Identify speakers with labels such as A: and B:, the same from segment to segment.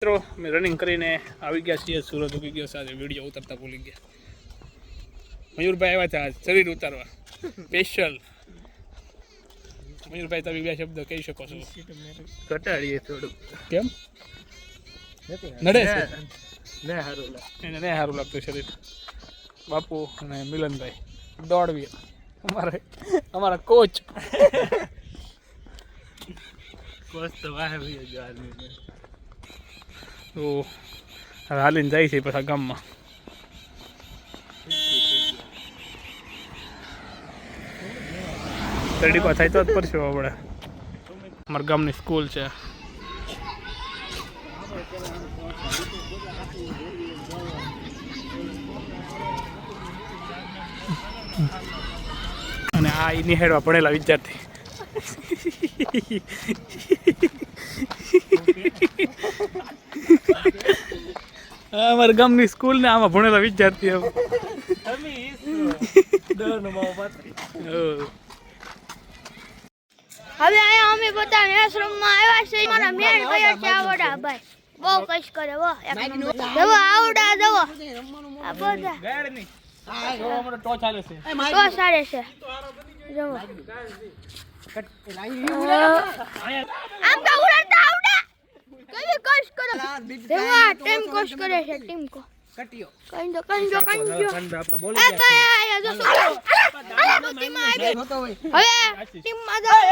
A: મિત્રો મેં રનિંગ કરીને આવી ગયા છીએ સુરત ઉગી ગયો સાથે વિડીયો ઉતરતા ભૂલી ગયા મયુરભાઈ આવ્યા હતા શરીર ઉતારવા સ્પેશિયલ મયુરભાઈ તમે બે શબ્દ કહી શકો છો
B: ઘટાડીએ થોડું
A: કેમ નડે છે
B: ને
A: સારું લાગતું શરીર બાપુ અને મિલનભાઈ દોડવી અમારા કોચ
B: તો વાહ ભાઈ
A: તો હવે હાલીને જાય છે પાછા ગામમાં તડીપા થાય તો જ પડશે આપણે અમારા ગામની સ્કૂલ છે અને આ નિહાળવા ભણેલા વિદ્યાર્થી અમારા ગામની સ્કૂલ ને આમાં ભણેલા વિદ્યાર્થી
C: હવે અહીંયા અમે બધા મેચ રમવા આવ્યા છે મારા મેન કયો છે આવડા ભાઈ બહુ કશ કરે વો જવો આવડા જવો આ બધા
A: ગાડની આ જો અમારો ટોચ ચાલે છે
C: તો સારે છે જવો આમ તો ઉડતા આવડા કઈ કશ કરે જવો ટીમ કશ કરે છે ટીમ કો કટિયો કંજો
A: આપણે બોલી
C: આ તો આયા જો ટીમમાં આવી હવે ટીમમાં જાવ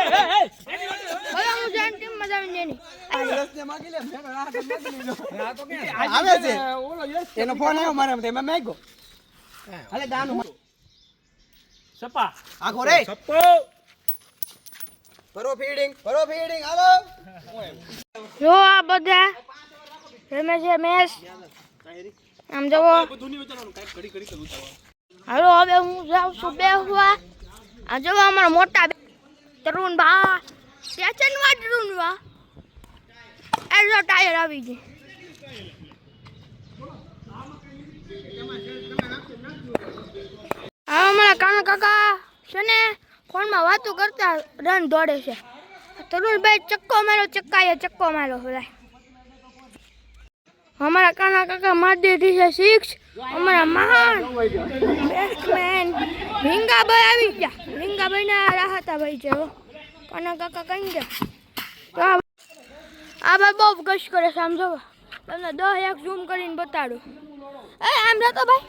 C: હવે હું જાન ટીમમાં જાવીને ની
D: રસ્તે માગી લે મેં રાત માગી લીધો આવે છે એનો ફોન આવ્યો મારા માટે મેં માંગ્યો હાલે દાનું
A: સપા
D: આખો રે
A: સપ્પો
D: ભરો ફીડિંગ હાલો
C: જો આ બધા રમે છે મેચ આમ જવો
A: બધું નહીં વિચારવાનું કાઈ ઘડી તો ઉતારવાનું
C: હાલો હવે હું જાઉં છું બેહવા આ જો અમારા મોટા તરુણ ભા પેચન વા તરુણ વા એનો ટાયર આવી ગઈ હા અમારા કાના કાકા છે ને ફોનમાં વાતો કરતા રન દોડે છે તરુણભાઈ ચક્કો માર્યો બોલાય हमारा काना काका मार दी है 6 हमारा महान बैट्समैन भिंगाभाई આવી ગયા भिंगाभाई ને રાહતા ભાઈ છે કાના કાકા કઈ ગયા તો આ ભાઈ બહુ ગશ કરે છે આમ જો તમને 10 એક ઝૂમ કરીને બતાડું એ આમ જતો ભાઈ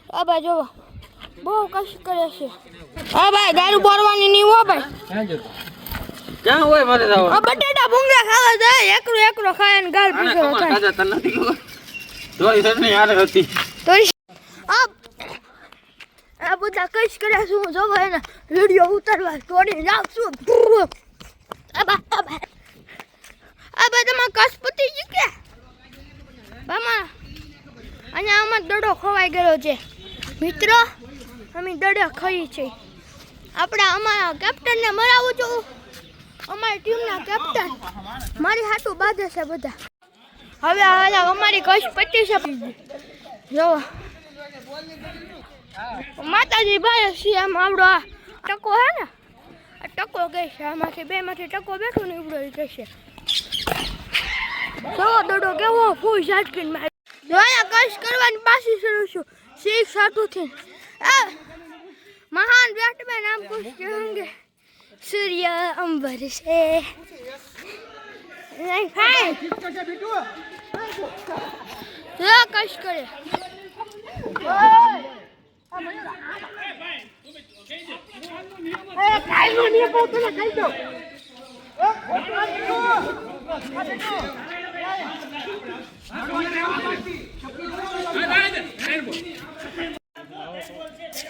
C: આ ભાઈ જો બહુ ગશ કરે છે હા ભાઈ દારૂ બોરવાની નહીં હો ભાઈ
B: ક્યાં જતો ક્યાં હોય મારે જાવ
C: આ બટેટા ભૂંગળા ખાવા જાય એકરો ખાય ને ગાલ પીછો થાય
B: ખાજા તને નથી ખબર તોય સરની યાર હતી
C: તો આ બધા કશ કરે શું જોવો એને વિડિયો ઉતારવા છોડી જાવ છું આ બા તમે કસપતિ જી કે બામા અહીંયા આમાં દડો ખવાઈ ગયો છે મિત્રો અમે દડો ખાઈ છે આપણે અમારા કેપ્ટનને મરાવું છું અમારી ટીમના કેપ્ટન મારી હાટું બાંધે છે બધા હવે અમારી કશ પતી છે જો માતાજી ભાઈ છે આમ આવડો ટકો હે ને આ ટકો ગઈ છે આમાંથી બેમાંથી ટકો બેઠો ને ઉબડો જશે જો દડો કેવો ફૂલ ઝાટકીને મારી જો અહીંયા કશ કરવાની પાછી શરૂ છું 6 સાટુથી મહાન બેટમેન આમ કુછ કહેંગે सूर्य अंबर से नहीं खाए तो कश करे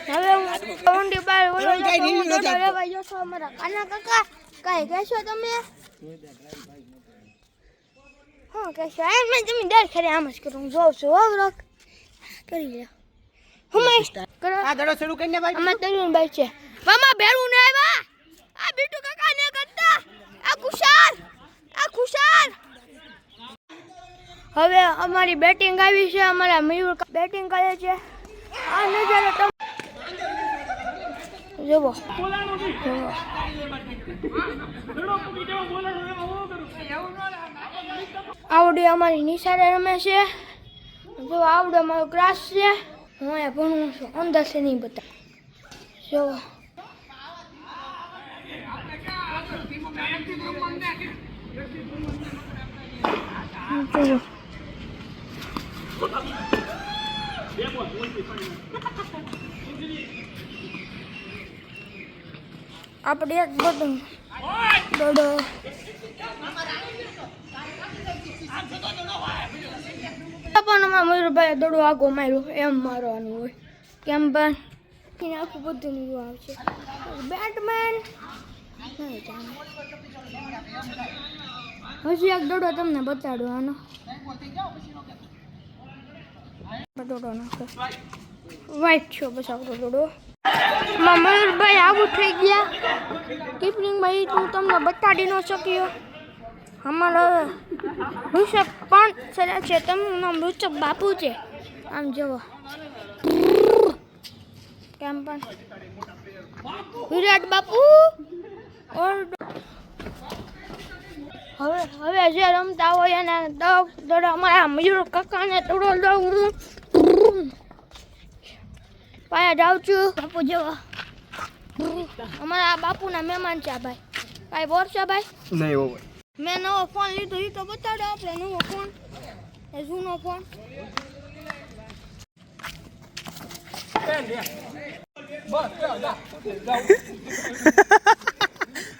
C: હવે હું કૌંડી બાર ઓલો ભાઈ જો છો અમારા કાના કાકા કઈ કહેશો તમે હા કહેશો એમ મેં તમે દર ખરે આમ જ કરું જોઉં છું હો વ્લોગ કરી લે હમે કરો
D: આ દડો શરૂ કરીને ભાઈ
C: અમે તરુણભાઈ છે મામા ભેરું ને આવ્યા આ બીટુ કાકા ને કરતા આ ખુશાલ હવે અમારી બેટિંગ આવી છે અમારા મયુર બેટિંગ કરે છે આ નજારો જોવો આવડે અમારી નિશાળે રમે છે. જો આવડે અમારો ક્લાસ છે. હું અહીંયા ભણું છું. અંદરથી નહીં બતા જો આપણે એક બધું દોડો પણ અમારા મયુરભાઈ દોડો આગો માર્યો એમ મારવાનું હોય કેમ પણ એને આખું બધું નીકળું આવશે બેટમેન હજી એક દોડો તમને બતાડો આનો દોડો નાખો વ્હાઈટ છો બસ આપણો દોડો મયુરભાઈ આવું થઈ ગયા કીપરિંગમાં હું તમને બતાડી ન શક્યો અમારા ઋષભ પણ સરસ છે તમારું નામ ઋષભ બાપુ છે આમ જુઓ કેમ પણ વિરાટ બાપુ હવે જે રમતા હોય એને દોડો અમારા મયુર કાકાને દોડો દઉં પાયા જાઉં છું બાપુ જુઓ અમારા બાપુના મહેમાન છે ભાઈ ભાઈ બોર છે ભાઈ
D: નહીં હોય
C: મેં નવો ફોન લીધો એ તો બતાડો આપણે નવો ફોન એ જૂનો ફોન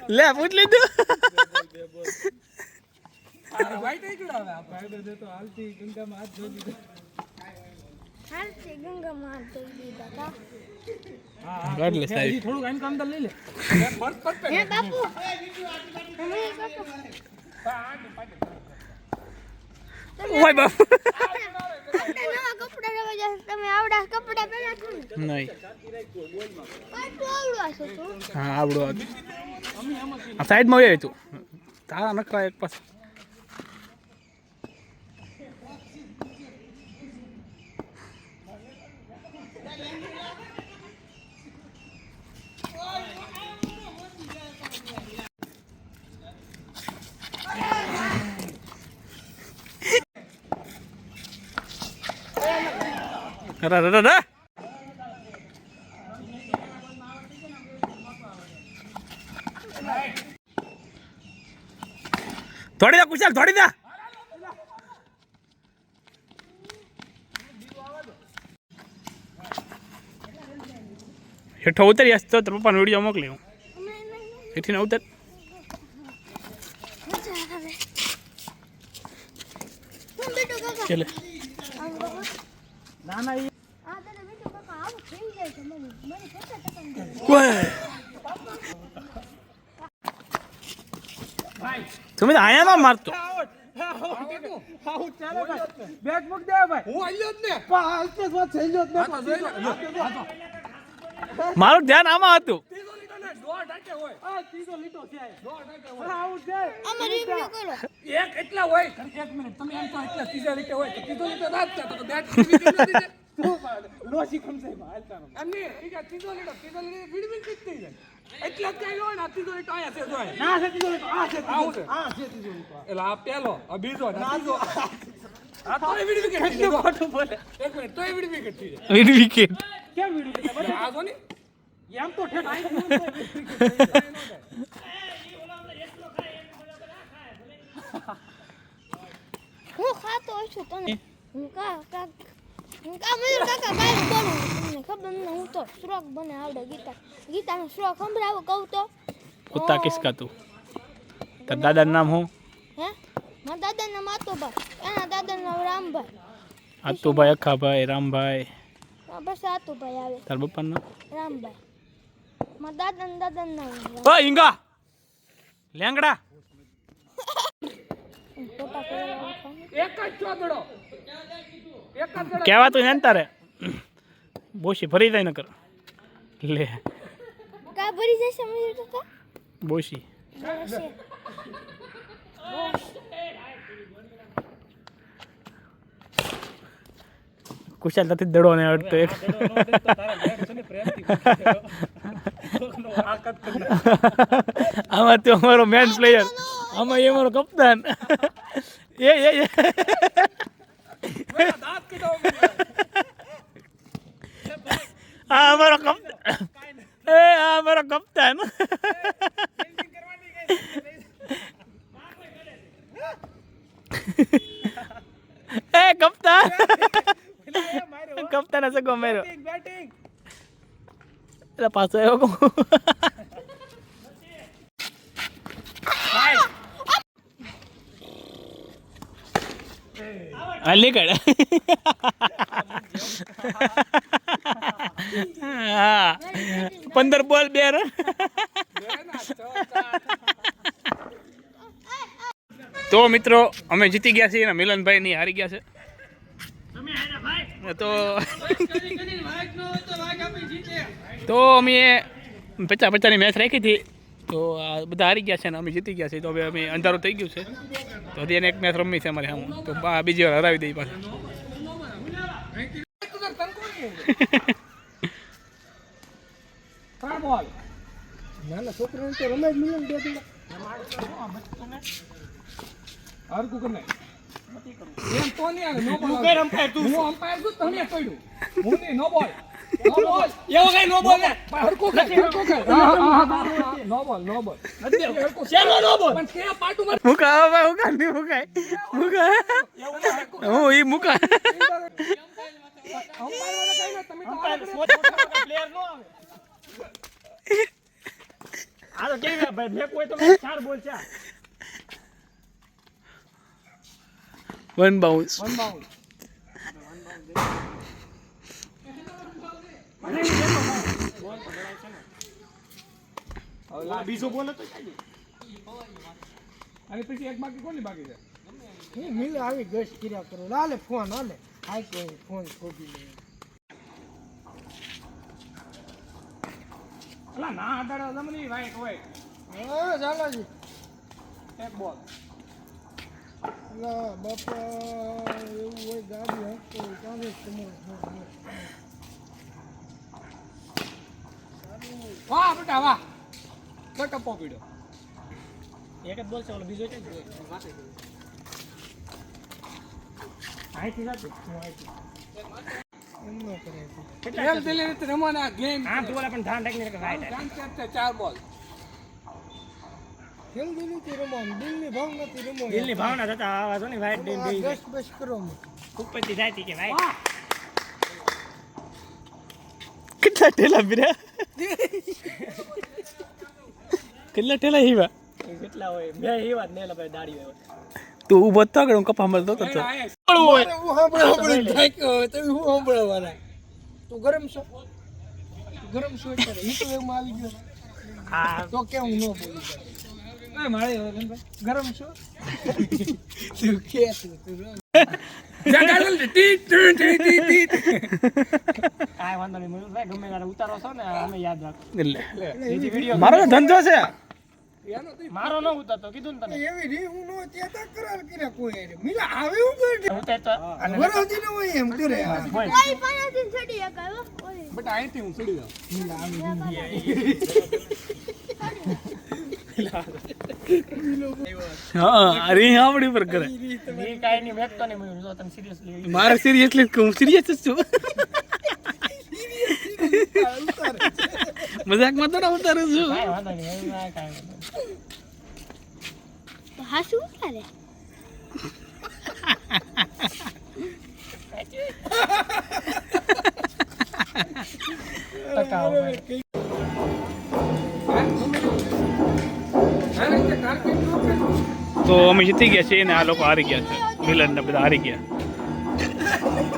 A: લે પૂછ લીધું
C: હાલતી ગંગામાં હાથ ધોઈ દીધા
A: ગાડલે સાહેબ
D: થોડું આઈન કામ લઈ લે
C: હે બાપુ તમે કાકો
A: ઓય બાપુ
C: આપણે નવા કપડા લેવા જાય તમે આવડા કપડા પહેલા છો ને
A: નહીં
C: પાટું આવડવા છો તું
A: હા આવડો આ સાઈડમાં હોય તું તારા નખરા એક પાસ રા થોડી દે કુશાલ થોડી દે હેઠો ઉતરી હસ તો તાર પપ્પાનો વિડીયો મોકલી હું હેઠી ને ઉતર ચલે
D: ના ના
C: આ તને બેટો કાકા આવું થઈ જાય છે મને 50%
A: તમે આયા મારતો
D: બેટ મૂક દે ભાઈ હું આલ્યો જ ને પણ હાલતે વાત થઈ ગયો જ ને
A: મારું ધ્યાન આમાં હતું
C: આમાં રિવ્યુ કરો
D: એક એટલા હોય એક મિનિટ તમે એમ તો એટલા ત્રીજા લીટે હોય તો ત્રીજો લીટે રાખતા તો બેટ નથી લોસી ખમસે હાલતા એમને ઠીક છે ત્રીજો લીટે વિડવિન ફિટ થઈ જાય એટલા જ કઈ હોય ને ત્રીજો લીટો આયા છે જોય ના છે ત્રીજો લીટો આ છે ત્રીજો લીટો એટલે આ પહેલો આ બીજો આ ત્રીજો આ તો વિડવિન ફિટ થઈ ખોટું બોલે એક મિનિટ તો વિડવિન ફિટ થઈ જાય
A: વિકેટ
D: કેમ વિડવિન ફિટ આ જો ને એમ તો ઠેક આઈ
C: હું ખાતો હોય છું તને હું કા મયુર કાકા બાઈક બનું તમને ખબર ન હું તો શ્લોક બને આવડે ગીતાનો શ્લોક સંભળાવો કહું તો
A: કુત્તા કિસકા તું તાર દાદાનું નામ હું
C: હે મારા દાદાનું નામ આતોભાઈ એના દાદાનું નામ રામભાઈ
A: આતુભાઈ અખાભાઈ રામભાઈ
C: બસ આતુભાઈ આવે
A: તાર પપ્પાનું નામ
C: રામભાઈ મારા દાદાનું નામ
A: ઓ ઈંગા લેંગડા
C: ફોટા કરેલા
D: એક જ ચોદડો એક જ
A: કહેવાતું ને તારે બોશી ભરી જાય ન કર લે
C: કા ભરી જશે મયુર કાકા
A: બોશી
C: ભરશે
A: કુશાલ નથી દડો ને અડતો એક આમાં તો અમારો મેન પ્લેયર આમાં એ મારો કપ્તાન એ
D: મેરા દાંત કીધો
A: આ અમારો કપ્તાન એ આ અમારો કપ્તાન એ કપ્તાન કપ્તાન સગો મેરો
D: બેટિંગ
A: એટલે પાછો આવ્યો કહું હા નીકળ હા 15 બોલ 2 રન તો મિત્રો અમે જીતી ગયા છીએ અને મિલનભાઈ ની હારી ગયા છે તો અમે 50-50 ની મેચ રાખી હતી તો આ બધા હારી ગયા છે ને અમે જીતી ગયા છે તો હવે અમે અંધારું થઈ ગયું છે તો હજી એને એક મેચ રમવી છે અમારે સામે તો બીજી વાર હરાવી દઈએ પાછું
D: બોલ ના છોકરાને તો રમાય મિલન દે દીધા હર કુ કરને એમ તો નહીં આવે નો બોલ હું કઈ રમ્પાયર તું હું અમ્પાયર છું તમે પડ્યું હું નહીં નો બોલ નો બોલ એવો કઈ નો બોલ ને હર કુ કર નો બોલ ચેલો નો બોલ પણ કે પાટુ માર
A: મુકા નહીં મુકાય હું ઈ મુકા
D: અમ્પાયર વાળા કઈ ના તમે પ્લેયર નો આવે આ તો કેવી ભાઈ મેં કોઈ તો 4 બોલ છે
A: વન બાઉન્સ
D: બીજો બોલ હતો અને પછી એક બાકી કોની બાકી છે મિલ આવી ગેસ કર્યા કરો લાલે ફોન હાલે હાઈ કોઈ ફોન ખોટી લે અલા ના આડાડા જમની વાઈટ હોય હા ચાલોજી એક બોલ અલા બાપા એવું હોય ગાડી હકતો કામે તમારે વાહ બેટા વાહ કટપો પીડો એક જ બોલ છે ઓલો બીજો છે આઈથી રાત એમ દિલે રીતે રમવાના ગેમ હા તું પણ ધ્યાન રાખીને કે રાઈટ ધ્યાન છે 4 બોલ ખેલ દિલી થી રમવાનું દિલની ભાવના થી રમવાનું દિલની ભાવના થતા આવાજો ને વાઈટ ડેન દે બસ કરો ઉપરથી જાતી કે વાઈટ
A: કેટલા ઠેલા બિરા કેટલા ઠેલા હીવા
D: કેટલા હોય બે હીવા ને લા ભાઈ દાડી હોય
A: તું ઉભો તો આગળ હું કપા મળતો તો
D: હું સાંભળવાના તું ગરમ છો એટલે ઈ તો એમ આવી ગયો હા તો કે હું ન બોલી ના મારે ગરમ છો તું કે તું જગાડલ ટી કાઈ વાંધો નહીં મને ભાઈ ગમે ત્યારે ઉતારો છો ને અમે યાદ રાખ
A: મારો ધંધો છે
D: મારો ન ઉતારતો કીધું ને તને એવી રી હું નો ત્યાં કરાર કર્યા કોઈ રે મિલા આવે હું કરે ઉતારતો અને વરોધી ન હોય એમ કરે
C: કોઈ પાયાથી છડી શકાય
D: બટ આઈથી હું છડી જાઉં મિલા
A: હા અરે આવડી પર કરે
D: ઈ કાઈ ની વેકતો ને હું તને સિરિયસલી
A: મારે સિરિયસલી હું સિરિયસ જ છું મજાકમાં તો ના ઉતારું છું
D: કાઈ વાંધો નહીં એવું ના કાઈ
C: તો હા શું કરે
A: તો અમે જીતી ગયા છીએ ને આ લોકો હારી ગયા છે મિલન ને બધા હારી ગયા